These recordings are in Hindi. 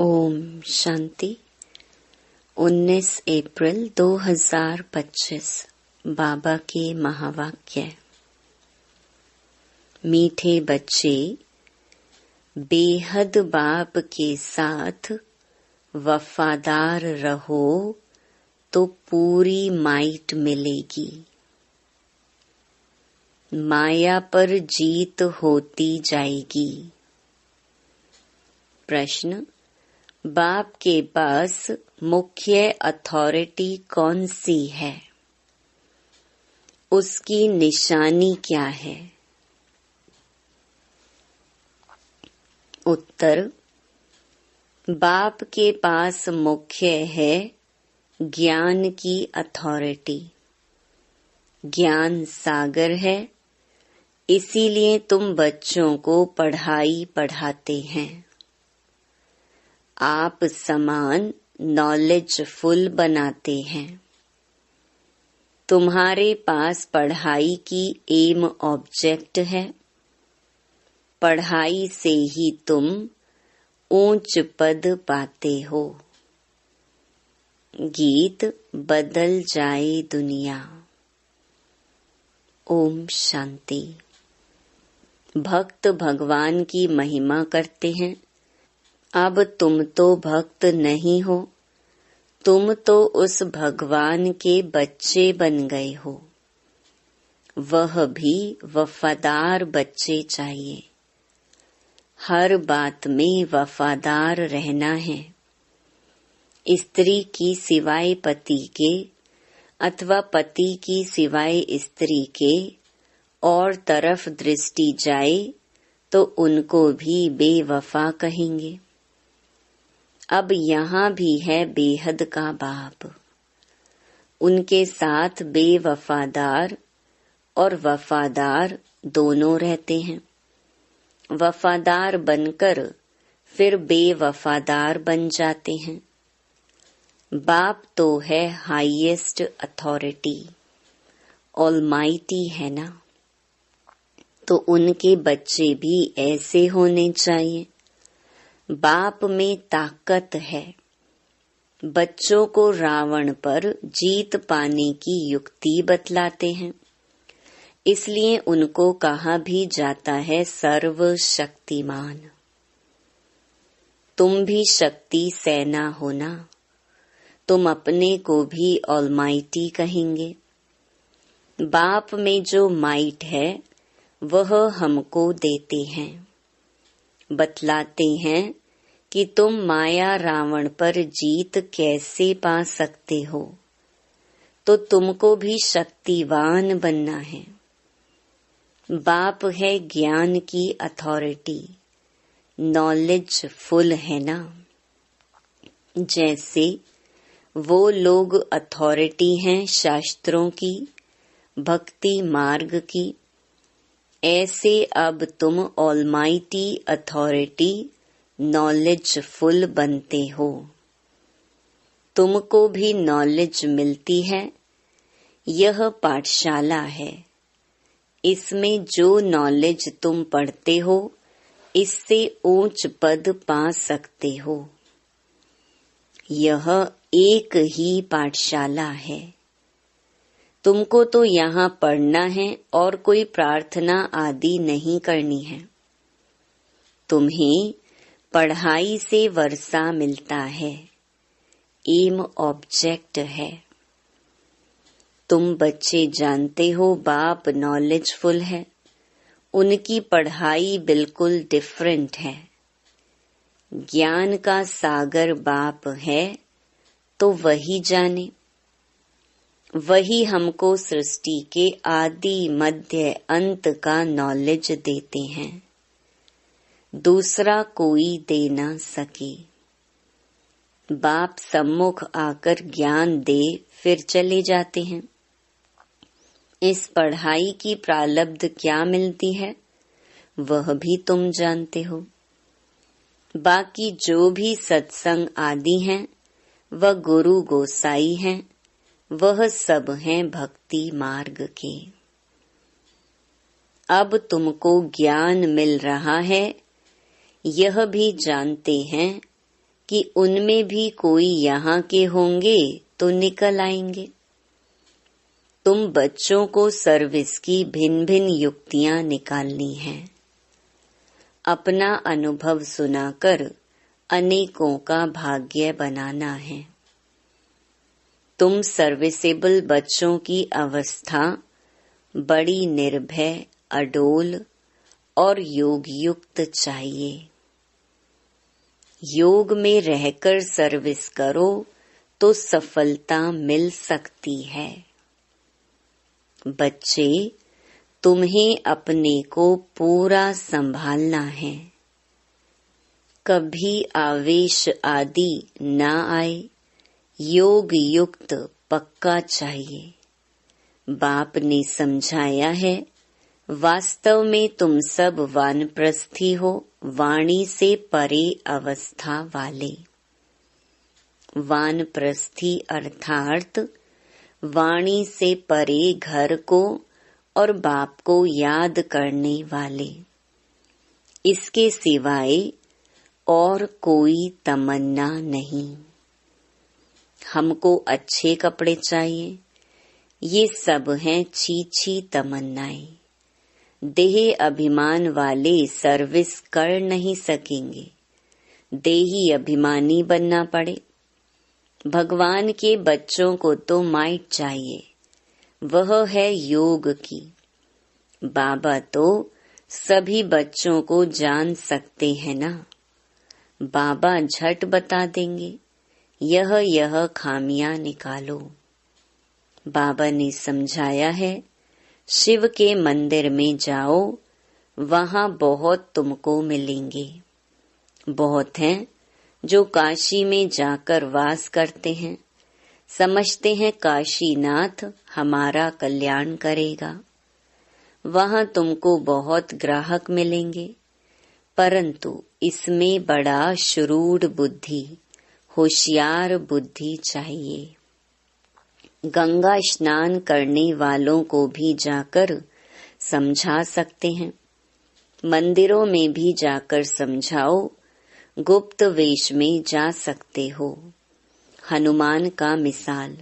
ओम शांति। 19 अप्रैल 2025 बाबा के महावाक्य। मीठे बच्चे, बेहद बाप के साथ वफादार रहो तो पूरी माइट मिलेगी। माया पर जीत होती जाएगी। प्रश्न: बाप के पास मुख्य अथॉरिटी कौन सी है? उसकी निशानी क्या है? उत्तर: बाप के पास मुख्य है ज्ञान की अथॉरिटी। ज्ञान सागर है, इसीलिए तुम बच्चों को पढ़ाई पढ़ाते हैं। आप समान नॉलेजफुल बनाते हैं। तुम्हारे पास पढ़ाई की एम ऑब्जेक्ट है। पढ़ाई से ही तुम ऊंच पद पाते हो। गीत बदल जाए दुनिया। ओम शांति। भक्त भगवान की महिमा करते हैं। अब तुम तो भक्त नहीं हो, तुम तो उस भगवान के बच्चे बन गए हो। वह भी वफादार बच्चे चाहिए। हर बात में वफादार रहना है। स्त्री की सिवाय पति के अथवा पति की सिवाय स्त्री के और तरफ दृष्टि जाए तो उनको भी बेवफा कहेंगे। अब यहाँ भी है बेहद का बाप। उनके साथ बेवफादार और वफादार दोनों रहते हैं। वफादार बनकर फिर बेवफादार बन जाते हैं। बाप तो है हाईएस्ट अथॉरिटी, ऑलमाइटी है ना, तो उनके बच्चे भी ऐसे होने चाहिए। बाप में ताकत है। बच्चों को रावण पर जीत पाने की युक्ति बतलाते हैं। इसलिए उनको कहा भी जाता है सर्वशक्तिमान। तुम भी शक्ति सेना होना। तुम अपने को भी ऑलमाइटी कहेंगे। बाप में जो माइट है वह हमको देते हैं। बतलाते हैं कि तुम माया रावण पर जीत कैसे पा सकते हो, तो तुमको भी शक्तिवान बनना है। बाप है ज्ञान की अथॉरिटी, नॉलेजफुल है ना। जैसे वो लोग अथॉरिटी हैं शास्त्रों की, भक्ति मार्ग की, ऐसे अब तुम ऑलमाइटी अथॉरिटी नॉलेजफुल बनते हो। तुमको भी नॉलेज मिलती है। यह पाठशाला है। इसमें जो नॉलेज तुम पढ़ते हो, इससे ऊंच पद पा सकते हो। यह एक ही पाठशाला है। तुमको तो यहाँ पढ़ना है और कोई प्रार्थना आदि नहीं करनी है। तुम्हें पढ़ाई से वर्षा मिलता है। एम ऑब्जेक्ट है। तुम बच्चे जानते हो बाप नॉलेजफुल है। उनकी पढ़ाई बिल्कुल डिफरेंट है। ज्ञान का सागर बाप है तो वही जाने। वही हमको सृष्टि के आदि मध्य अंत का नॉलेज देते हैं। दूसरा कोई दे ना सके। बाप सम्मुख आकर ज्ञान दे फिर चले जाते हैं। इस पढ़ाई की प्रालब्ध क्या मिलती है वह भी तुम जानते हो। बाकी जो भी सत्संग आदि हैं वह गुरु गोसाई हैं, वह सब हैं भक्ति मार्ग के। अब तुमको ज्ञान मिल रहा है, यह भी जानते हैं कि उनमें भी कोई यहाँ के होंगे तो निकल आएंगे। तुम बच्चों को सर्विस की भिन्न भिन्न युक्तियां निकालनी हैं। अपना अनुभव सुनाकर अनेकों का भाग्य बनाना है। तुम सर्विसेबल बच्चों की अवस्था बड़ी निर्भय, अडोल और योग युक्त चाहिए। योग में रहकर सर्विस करो तो सफलता मिल सकती है। बच्चे, तुम्हें अपने को पूरा संभालना है। कभी आवेश आदि ना आए। योग युक्त पक्का चाहिए। बाप ने समझाया है, वास्तव में तुम सब वानप्रस्थी हो, वाणी से परे अवस्था वाले। वानप्रस्थी अर्थात वाणी से परे घर को और बाप को याद करने वाले। इसके सिवाय और कोई तमन्ना नहीं। हमको अच्छे कपड़े चाहिए, ये सब हैं छी तमन्नाएं। देह अभिमान वाले सर्विस कर नहीं सकेंगे। देही अभिमानी बनना पड़े। भगवान के बच्चों को तो माइट चाहिए, वह है योग की। बाबा तो सभी बच्चों को जान सकते हैं ना। बाबा झट बता देंगे, यह खामियां निकालो। बाबा ने समझाया है, शिव के मंदिर में जाओ, वहां बहुत तुमको मिलेंगे। बहुत हैं जो काशी में जाकर वास करते हैं, समझते हैं काशीनाथ हमारा कल्याण करेगा। वहां तुमको बहुत ग्राहक मिलेंगे, परंतु इसमें बड़ा शुरूढ़ बुद्धि, होशियार बुद्धि चाहिए। गंगा स्नान करने वालों को भी जाकर समझा सकते हैं। मंदिरों में भी जाकर समझाओ। गुप्त वेश में जा सकते हो। हनुमान का मिसाल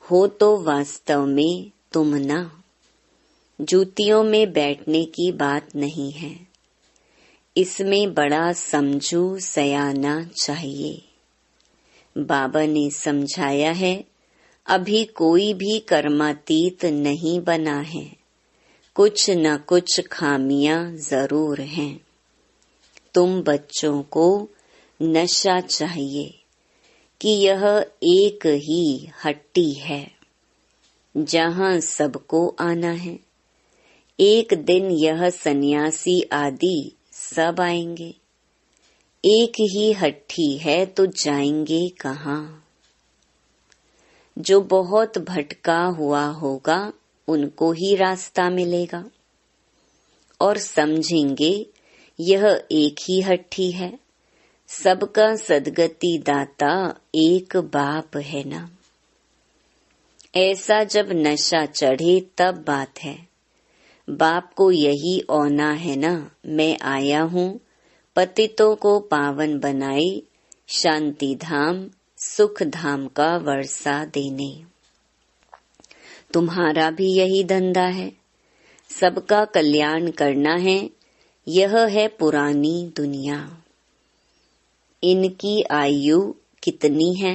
हो तो वास्तव में तुम ना। जूतियों में बैठने की बात नहीं है। इसमें बड़ा समझू सयाना चाहिए। बाबा ने समझाया है, अभी कोई भी कर्मातीत नहीं बना है। कुछ न कुछ खामियां जरूर हैं। तुम बच्चों को नशा चाहिए कि यह एक ही हट्टी है जहां सबको आना है। एक दिन यह सन्यासी आदि सब आएंगे। एक ही हट्टी है तो जाएंगे कहाँ? जो बहुत भटका हुआ होगा उनको ही रास्ता मिलेगा और समझेंगे यह एक ही हट्टी है। सबका सद्गति दाता एक बाप है ना। ऐसा जब नशा चढ़े तब बात है। बाप को यही औना है ना, मैं आया हूँ पतितों को पावन बनाए, शांति धाम सुख धाम का वर्षा देने। तुम्हारा भी यही धंधा है, सबका कल्याण करना है। यह है पुरानी दुनिया। इनकी आयु कितनी है,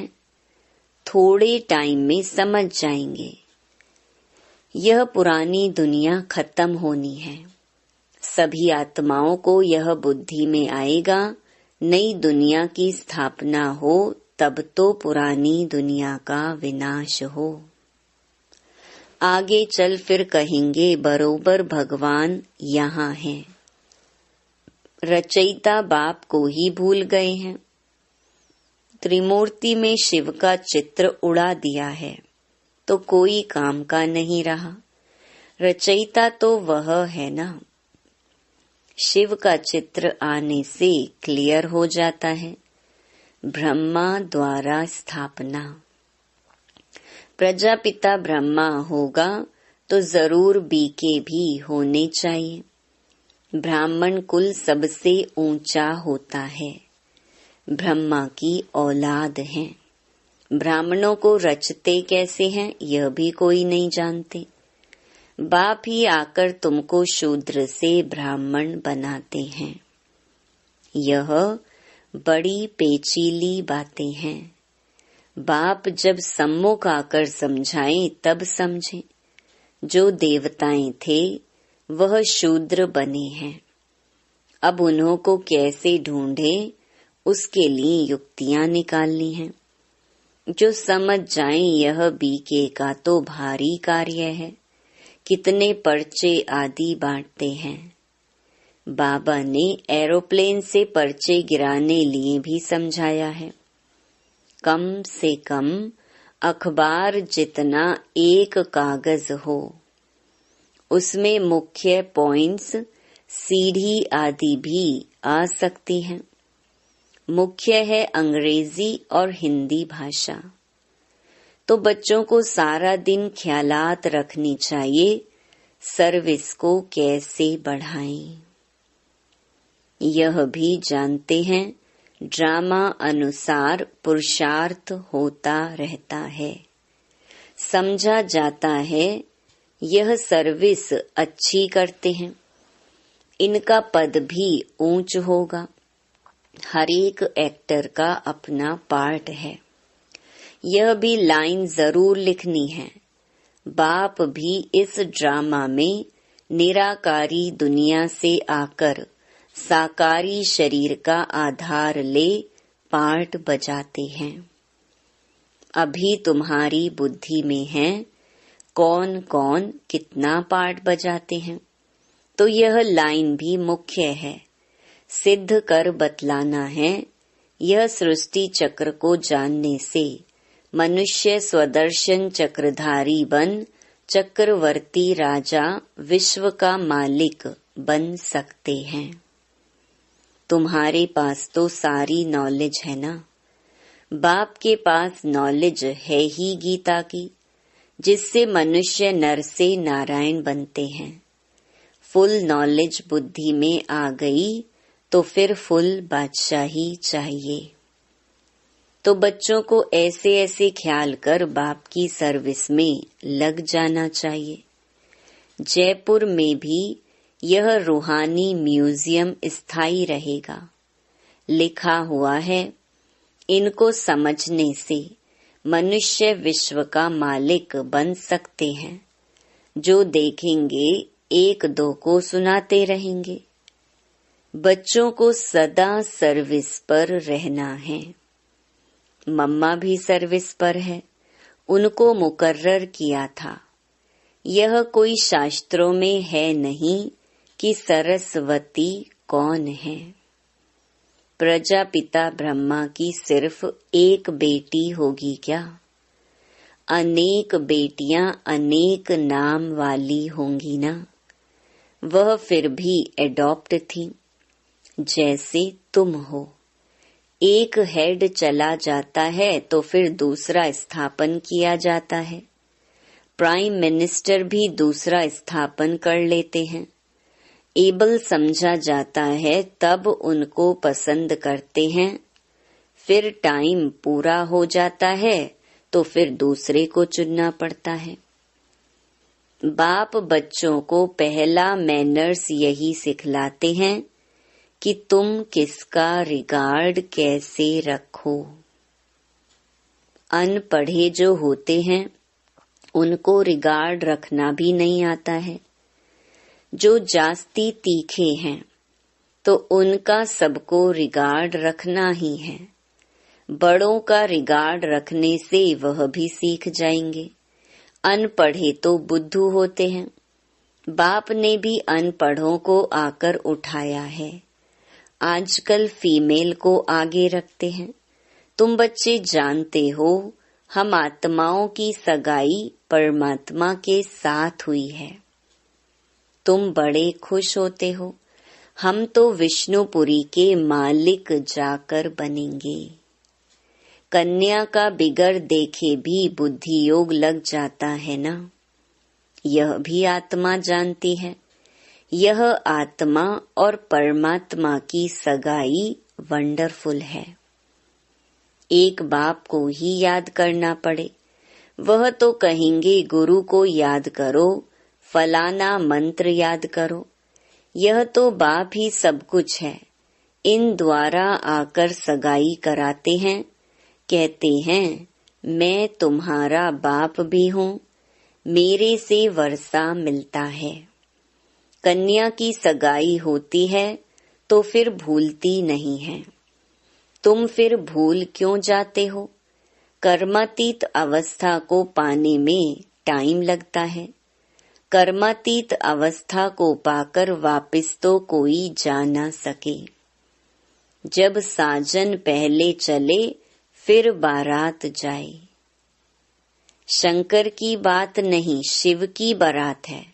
थोड़े टाइम में समझ जाएंगे। यह पुरानी दुनिया खत्म होनी है। सभी आत्माओं को यह बुद्धि में आएगा, नई दुनिया की स्थापना हो तब तो पुरानी दुनिया का विनाश हो। आगे चल फिर कहेंगे बरोबर भगवान यहाँ हैं। रचयिता बाप को ही भूल गए हैं। त्रिमूर्ति में शिव का चित्र उड़ा दिया है तो कोई काम का नहीं रहा। रचयिता तो वह है ना। शिव का चित्र आने से क्लियर हो जाता है। ब्रह्मा द्वारा स्थापना। प्रजापिता ब्रह्मा होगा तो जरूर बीके भी होने चाहिए। ब्राह्मण कुल सबसे ऊंचा होता है। ब्रह्मा की औलाद हैं। ब्राह्मणों को रचते कैसे हैं यह भी कोई नहीं जानते। बाप ही आकर तुमको शूद्र से ब्राह्मण बनाते हैं। यह बड़ी पेचीली बातें हैं। बाप जब सम्मुख आकर समझाएं तब समझें। जो देवताएं थे वह शूद्र बने हैं। अब उन्हों को कैसे ढूंढें उसके लिए युक्तियां निकालनी हैं। जो समझ जाएं यह बीके का तो भारी कार्य है। कितने पर्चे आदि बांटते हैं। बाबा ने एरोप्लेन से पर्चे गिराने लिए भी समझाया है। कम से कम अखबार जितना एक कागज हो, उसमें मुख्य पॉइंट्स सीढ़ी आदि भी आ सकती हैं। मुख्य है अंग्रेजी और हिंदी भाषा। तो बच्चों को सारा दिन ख्यालात रखनी चाहिए सर्विस को कैसे बढ़ाएं। यह भी जानते हैं ड्रामा अनुसार पुरुषार्थ होता रहता है। समझा जाता है यह सर्विस अच्छी करते हैं, इनका पद भी ऊंच होगा। हर एक एक्टर का अपना पार्ट है। यह भी लाइन जरूर लिखनी है। बाप भी इस ड्रामा में निराकारी दुनिया से आकर साकारी शरीर का आधार ले पार्ट बजाते हैं। अभी तुम्हारी बुद्धि में है कौन कौन कितना पार्ट बजाते हैं, तो यह लाइन भी मुख्य है। सिद्ध कर बतलाना है। यह सृष्टि चक्र को जानने से मनुष्य स्वदर्शन चक्रधारी बन चक्रवर्ती राजा विश्व का मालिक बन सकते हैं। तुम्हारे पास तो सारी नॉलेज है ना। बाप के पास नॉलेज है ही गीता की, जिससे मनुष्य नर से नारायण बनते हैं। फुल नॉलेज बुद्धि में आ गई तो फिर फुल बादशाही चाहिए। तो बच्चों को ऐसे ऐसे ख्याल कर बाप की सर्विस में लग जाना चाहिए। जयपुर में भी यह रूहानी म्यूजियम स्थायी रहेगा। लिखा हुआ है इनको समझने से मनुष्य विश्व का मालिक बन सकते हैं। जो देखेंगे एक दो को सुनाते रहेंगे। बच्चों को सदा सर्विस पर रहना है। मम्मा भी सर्विस पर है, उनको मुकर्रर किया था। यह कोई शास्त्रों में है नहीं कि सरस्वती कौन है। प्रजापिता ब्रह्मा की सिर्फ एक बेटी होगी क्या? अनेक बेटियां अनेक नाम वाली होंगी ना। वह फिर भी एडॉप्ट थी, जैसे तुम हो। एक हेड चला जाता है तो फिर दूसरा स्थापन किया जाता है। प्राइम मिनिस्टर भी दूसरा स्थापन कर लेते हैं। एबल समझा जाता है तब उनको पसंद करते हैं। फिर टाइम पूरा हो जाता है तो फिर दूसरे को चुनना पड़ता है। बाप बच्चों को पहला मैनर्स यही सिखलाते हैं कि तुम किसका रिगार्ड कैसे रखो। अनपढ़े जो होते हैं उनको रिगार्ड रखना भी नहीं आता है। जो जास्ती तीखे हैं तो उनका सबको रिगार्ड रखना ही है। बड़ों का रिगार्ड रखने से वह भी सीख जाएंगे। अनपढ़े तो बुद्धू होते हैं। बाप ने भी अनपढ़ों को आकर उठाया है। आजकल फीमेल को आगे रखते हैं। तुम बच्चे जानते हो हम आत्माओं की सगाई परमात्मा के साथ हुई है। तुम बड़े खुश होते हो। हम तो विष्णुपुरी के मालिक जाकर बनेंगे। कन्या का बिगर देखे भी बुद्धि योग लग जाता है ना। यह भी आत्मा जानती है। यह आत्मा और परमात्मा की सगाई वंडरफुल है। एक बाप को ही याद करना पड़े, वह तो कहेंगे गुरु को याद करो, फलाना मंत्र याद करो। यह तो बाप ही सब कुछ है। इन द्वारा आकर सगाई कराते हैं, कहते हैं मैं तुम्हारा बाप भी हूँ, मेरे से वर्षा मिलता है। कन्या की सगाई होती है तो फिर भूलती नहीं है। तुम फिर भूल क्यों जाते हो? कर्मातीत अवस्था को पाने में टाइम लगता है। कर्मातीत अवस्था को पाकर वापस तो कोई जा न सके। जब साजन पहले चले फिर बारात जाए। शंकर की बात नहीं, शिव की बारात है।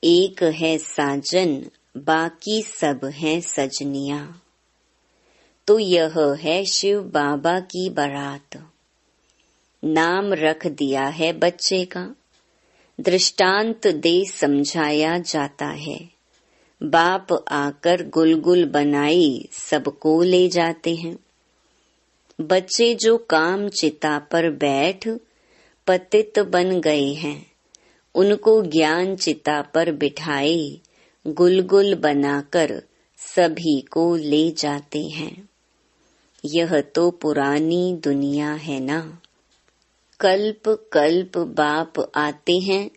एक है साजन, बाकी सब हैं सजनियां। तो यह है शिव बाबा की बारात। नाम रख दिया है बच्चे का, दृष्टांत दे समझाया जाता है। बाप आकर गुलगुल बनाई सबको ले जाते हैं। बच्चे जो काम चिता पर बैठ पतित बन गए हैं, उनको ज्ञान चिता पर बिठाए गुलगुल बनाकर सभी को ले जाते हैं। यह तो पुरानी दुनिया है ना। कल्प कल्प बाप आते हैं,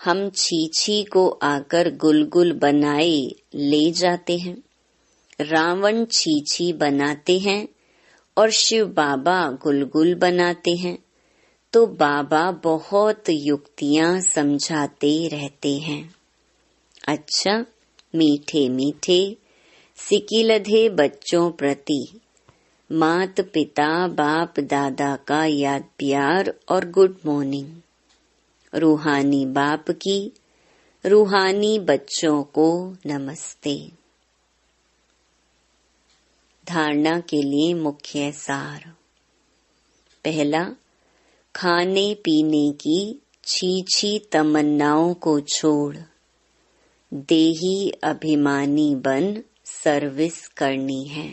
हम छीछी को आकर गुलगुल बनाए ले जाते हैं। रावण छीछी बनाते हैं और शिव बाबा गुलगुल बनाते हैं। तो बाबा बहुत युक्तियां समझाते रहते हैं। अच्छा, मीठे मीठे सिकिलधे बच्चों प्रति मात पिता बाप दादा का याद प्यार और गुड मॉर्निंग। रूहानी बाप की रूहानी बच्चों को नमस्ते। धारणा के लिए मुख्य सार। पहला, खाने पीने की छीछी तमन्नाओं को छोड़ देही अभिमानी बन सर्विस करनी है।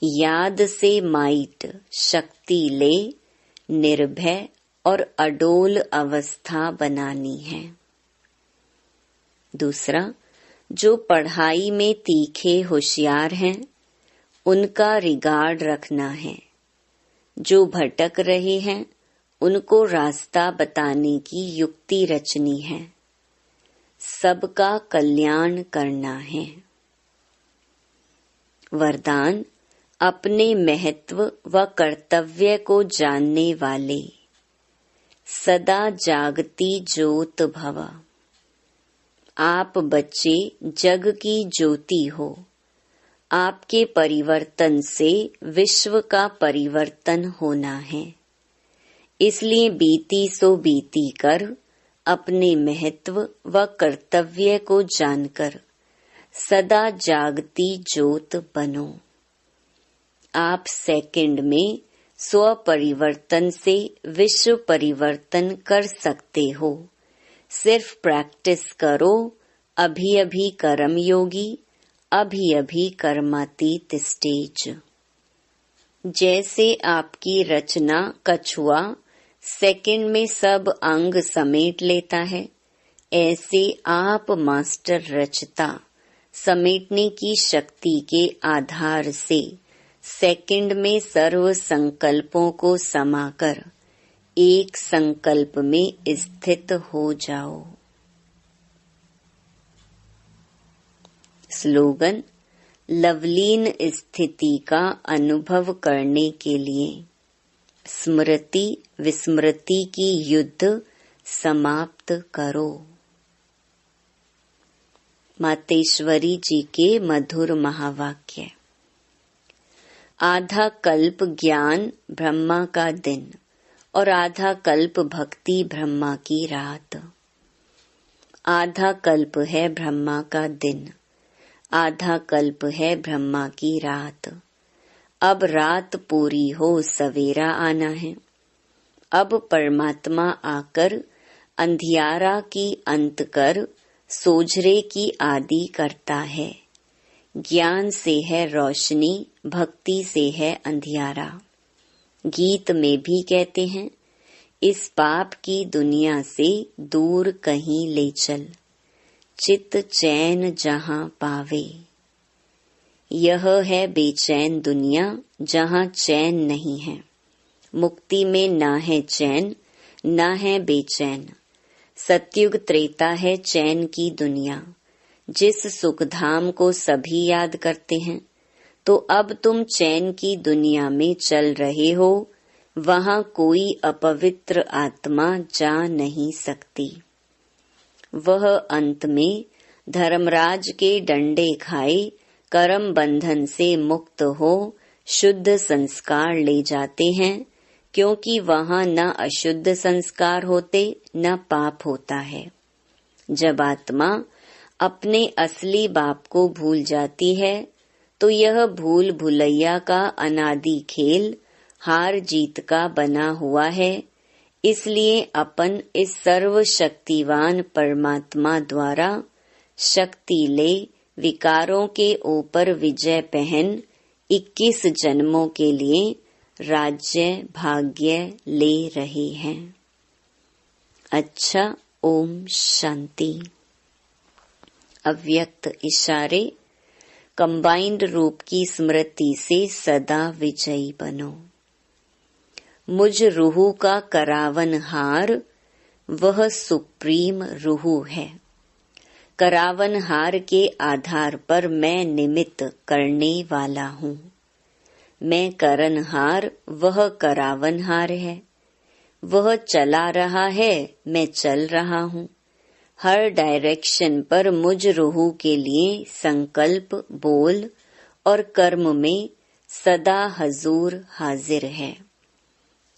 याद से माइट शक्ति ले निर्भय और अडोल अवस्था बनानी है। दूसरा, जो पढ़ाई में तीखे होशियार हैं, उनका रिगार्ड रखना है। जो भटक रहे हैं, उनको रास्ता बताने की युक्ति रचनी है। सबका कल्याण करना है। वरदान, अपने महत्व व कर्तव्य को जानने वाले, सदा जागती ज्योत भव। आप बच्चे जग की ज्योति हो। आपके परिवर्तन से विश्व का परिवर्तन होना है। इसलिए बीती सो बीती कर अपने महत्व व कर्तव्य को जानकर सदा जागती ज्योत बनो। आप सेकंड में स्व परिवर्तन से विश्व परिवर्तन कर सकते हो। सिर्फ प्रैक्टिस करो। अभी अभी कर्म योगी, अभी अभी कर्मातीत स्टेज। जैसे आपकी रचना कछुआ सेकंड में सब अंग समेट लेता है, ऐसे आप मास्टर रचता समेटने की शक्ति के आधार से सेकंड में सर्व संकल्पों को समाकर एक संकल्प में स्थित हो जाओ। स्लोगन, लवलीन स्थिति का अनुभव करने के लिए स्मृति विस्मृति की युद्ध समाप्त करो। मातेश्वरी जी के मधुर महावाक्य। आधा कल्प ज्ञान ब्रह्मा का दिन और आधा कल्प भक्ति ब्रह्मा की रात। आधा कल्प है ब्रह्मा का दिन, आधा कल्प है ब्रह्मा की रात। अब रात पूरी हो सवेरा आना है। अब परमात्मा आकर अंधियारा की अंत कर सोझरे की आदि करता है। ज्ञान से है रोशनी, भक्ति से है अंधियारा। गीत में भी कहते हैं, इस पाप की दुनिया से दूर कहीं ले चल, चित्त चैन जहां पावे। यह है बेचैन दुनिया जहां चैन नहीं है। मुक्ति में ना है चैन, ना है बेचैन। सतयुग त्रेता है चैन की दुनिया। जिस सुखधाम को सभी याद करते हैं, तो अब तुम चैन की दुनिया में चल रहे हो। वहां कोई अपवित्र आत्मा जा नहीं सकती। वह अंत में धर्मराज के डंडे खाए, कर्म बंधन से मुक्त हो शुद्ध संस्कार ले जाते हैं, क्योंकि वहां न अशुद्ध संस्कार होते, न पाप होता है। जब आत्मा अपने असली बाप को भूल जाती है, तो यह भूल भुलैया का अनादि खेल हार जीत का बना हुआ है। इसलिए अपन इस सर्वशक्तिवान परमात्मा द्वारा शक्ति ले विकारों के ऊपर विजय पहन 21 जन्मों के लिए राज्य भाग्य ले रहे हैं। अच्छा, ओम शांति। अव्यक्त इशारे। कंबाइंड रूप की स्मृति से सदा विजयी बनो। मुझ रूह का करावन हार, वह सुप्रीम रूह है। करावन हार के आधार पर मैं निमित्त करने वाला हूँ। मैं करनहार, वह करावनहार है। वह चला रहा है, मैं चल रहा हूँ। हर डायरेक्शन पर मुझ रूह के लिए संकल्प, बोल और कर्म में सदा हजूर हाजिर है।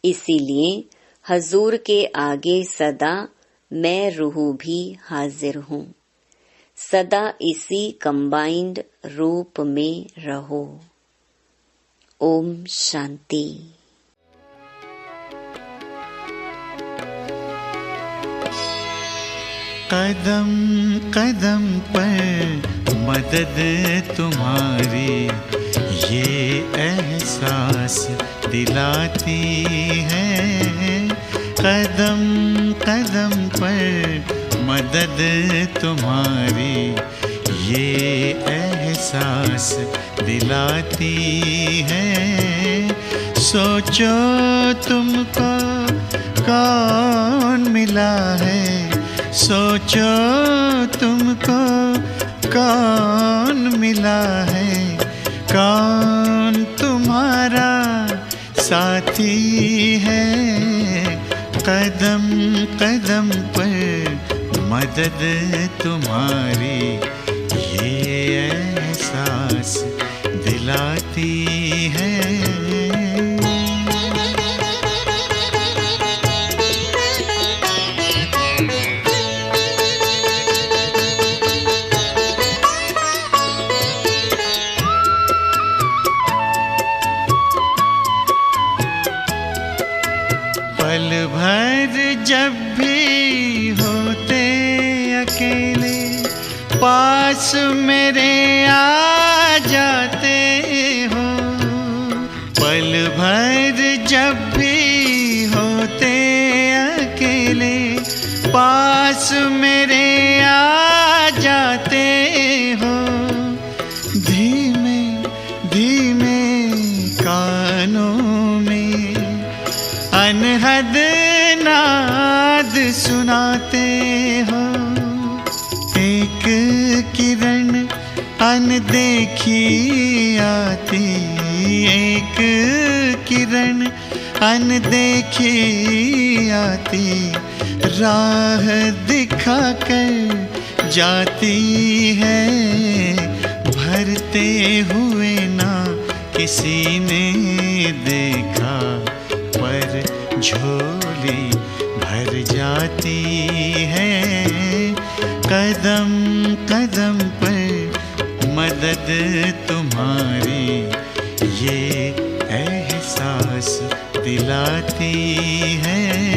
इसीलिए हजूर के आगे सदा मैं रूह भी हाजिर हूँ। सदा इसी कंबाइंड रूप में रहो। ओम शांति। कदम कदम पर मदद तुम्हारी, ये एहसास दिलाती है। कदम कदम पर मदद तुम्हारी, ये एहसास दिलाती है। सोचो तुमको कौन मिला है, सोचो तुमको कौन मिला है। कौन तुम्हारा साथी है। कदम कदम पर मदद तुम्हारी, ये एहसास दिलाती है। पल भर जब भी होते अकेले, पास मेरे आ जाते हो। पल भर जब भी होते अकेले, पास मेरे आ जाते हो। धीमे धीमे कानों में अनहद नाद सुनाते हो। एक किरण अनदेखी आती, एक किरण अनदेखी आती, राह दिखाकर जाती है। भरते हुए ना किसी ने देखा, पर झोली भर जाती है। कदम कदम पर मदद तुम्हारी, ये एहसास दिलाती है।